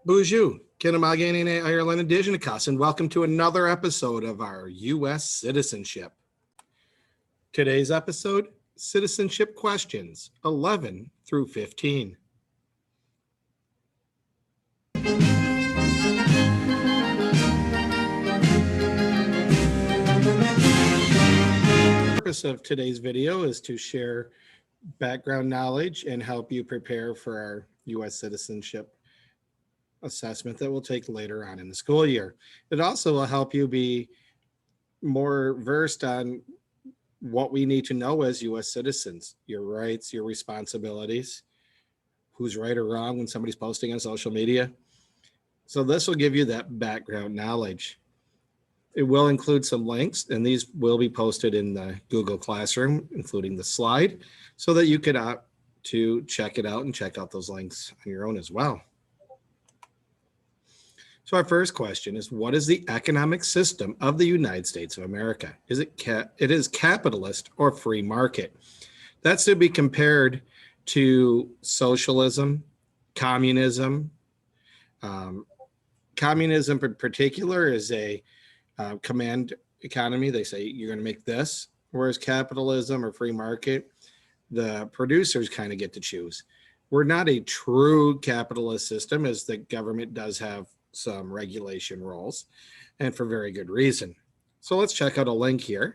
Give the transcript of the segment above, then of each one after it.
Bonjour, Kinamagane Ireland Indigenous, and welcome to another episode of our U.S. Citizenship. Today's episode, Citizenship Questions 11 through 15. The purpose of today's video is to share background knowledge and help you prepare for our U.S. citizenship assessment that we'll take later on in the school year. It also will help you be more versed on what we need to know as U.S. citizens, your rights, your responsibilities, who's right or wrong when somebody's posting on social media. So this will give you that background knowledge. It will include some links, and these will be posted in the Google Classroom, including the slide, so that you could opt to check it out and check out those links on your own as well. So our first question is, what is the economic system of the United States of America? Is it capitalist or free market? That's to be compared to socialism, communism. Communism in particular is a command economy. They say you're going to make this, whereas capitalism or free market, the producers kind of get to choose. We're not a true capitalist system, as the government does have some regulation roles, and for very good reason. So let's check out a link here.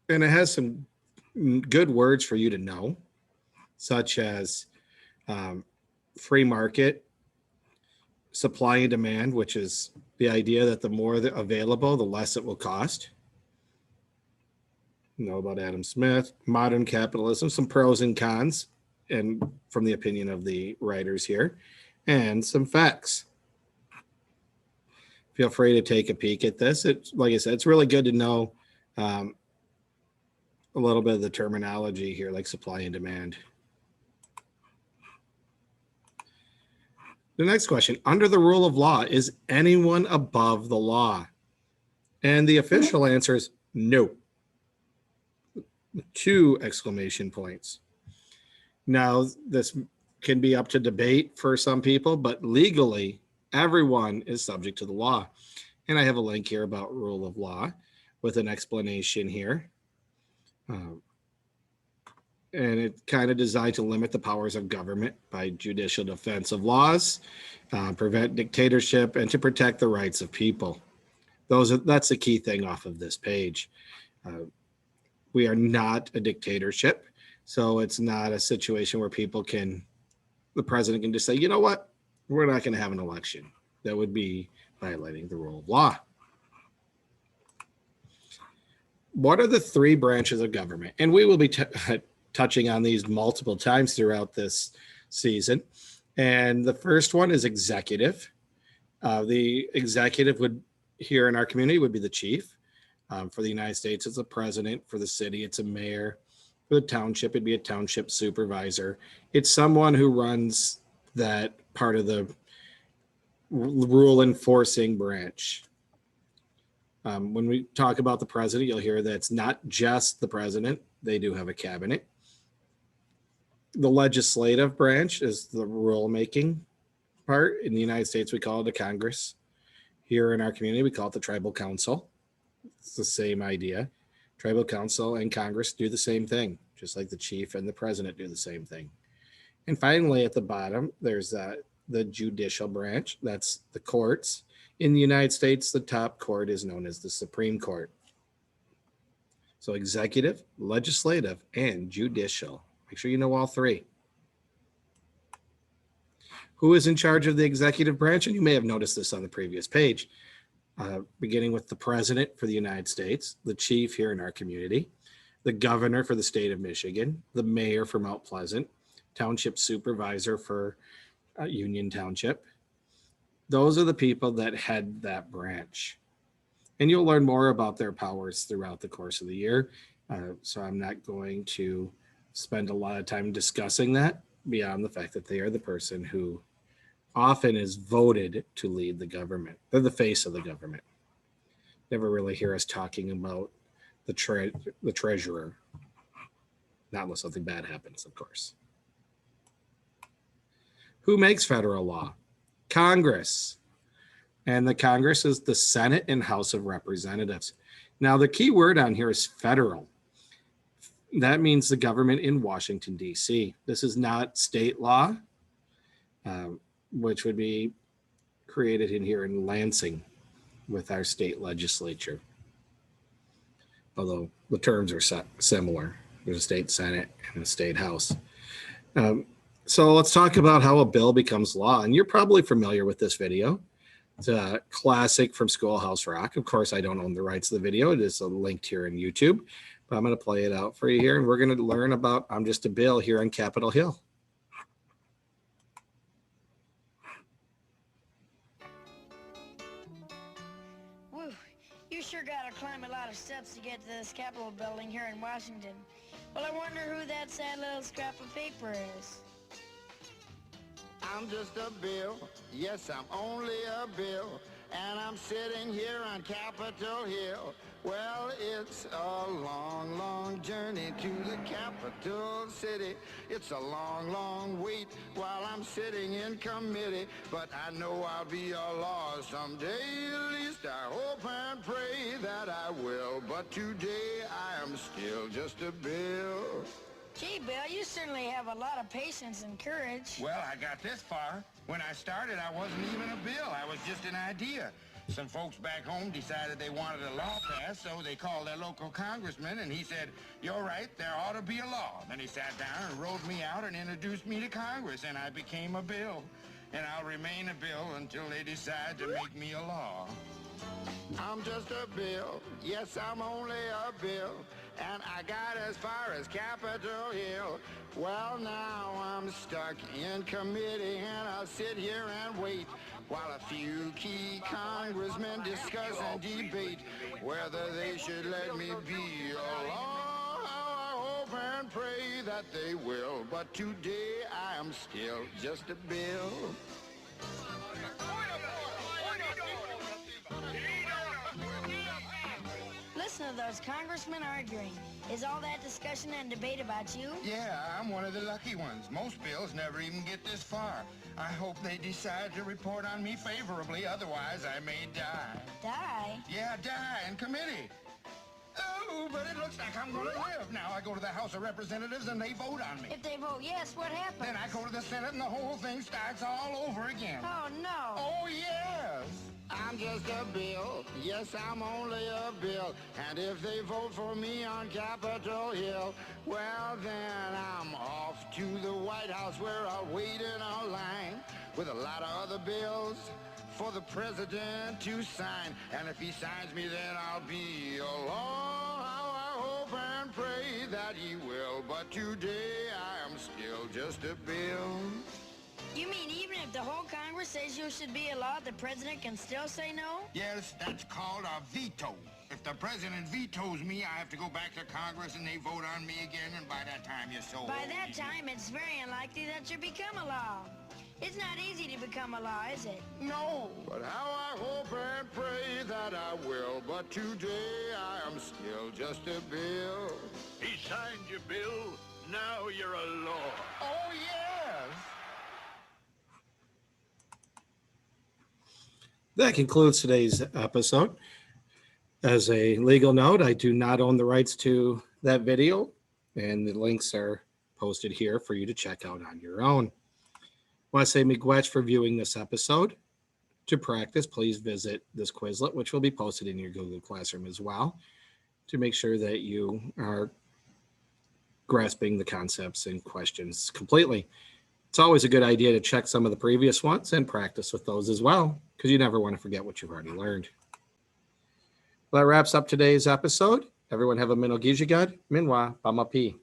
And it has some good words for you to know, such as free market, supply and demand, which is the idea that the more available, the less it will cost. You know about Adam Smith, modern capitalism, some pros and cons, and from the opinion of the writers here, and some facts. Feel free to take a peek at this. It's, like I said, it's really good to know a little bit of the terminology here, like supply and demand. The next question, under the rule of law, is anyone above the law? And the official answer is no. 2 exclamation points. Now, this can be up to debate for some people, but legally, everyone is subject to the law. And I have a link here about rule of law with an explanation here. And it's kind of designed to limit the powers of government by judicial defense of laws, prevent dictatorship, and to protect the rights of people. That's the key thing off of this page. We are not a dictatorship. So it's not a situation where the president can just say, you know what, we're not going to have an election. That would be violating the rule of law. What are the 3 branches of government? And we will be touching on these multiple times throughout this season. And the first one is executive. The executive here in our community would be the chief. For the United States, it's a president. For the city, it's a mayor. For the township, it'd be a township supervisor. It's someone who runs that part of the rule enforcing branch. When we talk about the president, you'll hear that it's not just the president. They do have a cabinet. The legislative branch is the rule-making part. In the United States, we call it a Congress. Here in our community, we call it the Tribal Council. It's the same idea. Tribal Council and Congress do the same thing, just like the chief and the president do the same thing. And finally, at the bottom, there's the judicial branch. That's the courts. In the United States, the top court is known as the Supreme Court. So executive, legislative, and judicial. Make sure you know all 3. Who is in charge of the executive branch? And you may have noticed this on the previous page. Beginning with the president for the United States, the chief here in our community, the governor for the state of Michigan, the mayor for Mount Pleasant, township supervisor for Union Township. Those are the people that head that branch. And you'll learn more about their powers throughout the course of the year. So I'm not going to spend a lot of time discussing that beyond the fact that they are the person who often is voted to lead the government. They're the face of the government. Never really hear us talking about the treasurer, not unless something bad happens, of course. Who makes federal law? Congress. And the Congress is the Senate and House of Representatives. Now, the key word on here is federal. That means the government in Washington, D.C. This is not state law, which would be created in here in Lansing with our state legislature. Although the terms are similar. There's a state Senate and a state House. So let's talk about how a bill becomes law. And you're probably familiar with this video. It's a classic from Schoolhouse Rock. Of course, I don't own the rights to the video. It is linked here in YouTube. But I'm going to play it out for you here. And we're going to learn about I'm Just a Bill here on Capitol Hill. Woo, you sure got to climb a lot of steps to get to this Capitol building here in Washington. Well, I wonder who that sad little scrap of paper is. I'm just a bill, yes, I'm only a bill, and I'm sitting here on Capitol Hill. Well, it's a long, long journey to the capital city. It's a long, long wait while I'm sitting in committee, but I know I'll be a law someday. At least I hope and pray that I will, but today I am still just a bill. Gee, Bill, you certainly have a lot of patience and courage. Well, I got this far. When I started, I wasn't even a bill. I was just an idea. Some folks back home decided they wanted a law passed, so they called their local congressman, and he said, "You're right, there ought to be a law." Then he sat down and wrote me out and introduced me to Congress, and I became a bill. And I'll remain a bill until they decide to make me a law. I'm just a bill, yes, I'm only a bill, and I got as far as Capitol Hill. Well, now I'm stuck in committee, and I'll sit here and wait while a few key congressmen discuss and debate whether they should let me be a law. I hope and pray that they will, but today I am still just a bill. Listen to those congressmen arguing. Is all that discussion and debate about you? Yeah, I'm one of the lucky ones. Most bills never even get this far. I hope they decide to report on me favorably, otherwise I may die. Die? Yeah, die in committee. Oh, but it looks like I'm going to live. Now I go to the House of Representatives and they vote on me. If they vote yes, what happens? Then I go to the Senate and the whole thing starts all over again. Oh, no. Oh, yes. I'm just a bill. Yes, I'm only a bill. And if they vote for me on Capitol Hill, well, then I'm off to the White House where I'll wait in a line with a lot of other bills for the president to sign. And if he signs me, then I'll be a law. I hope and pray that he will. But today I am still just a bill. You mean even if the whole Congress says you should be a law, the president can still say no? Yes, that's called a veto. If the president vetoes me, I have to go back to Congress and they vote on me again, and by that time you're so By old. that time, it's very unlikely that you become a law. It's not easy to become a law, is it? No, but how I hope and pray that I will. But today I am still just a bill. He signed your bill. Now you're a law. Oh, yes. That concludes today's episode. As a legal note, I do not own the rights to that video, and the links are posted here for you to check out on your own. I want to say miigwech for viewing this episode. To practice, please visit this Quizlet, which will be posted in your Google Classroom as well, to make sure that you are grasping the concepts and questions completely. It's always a good idea to check some of the previous ones and practice with those as well, because you never want to forget what you've already learned. Well, that wraps up today's episode. Everyone have a minogijigad, minwa, pamapi.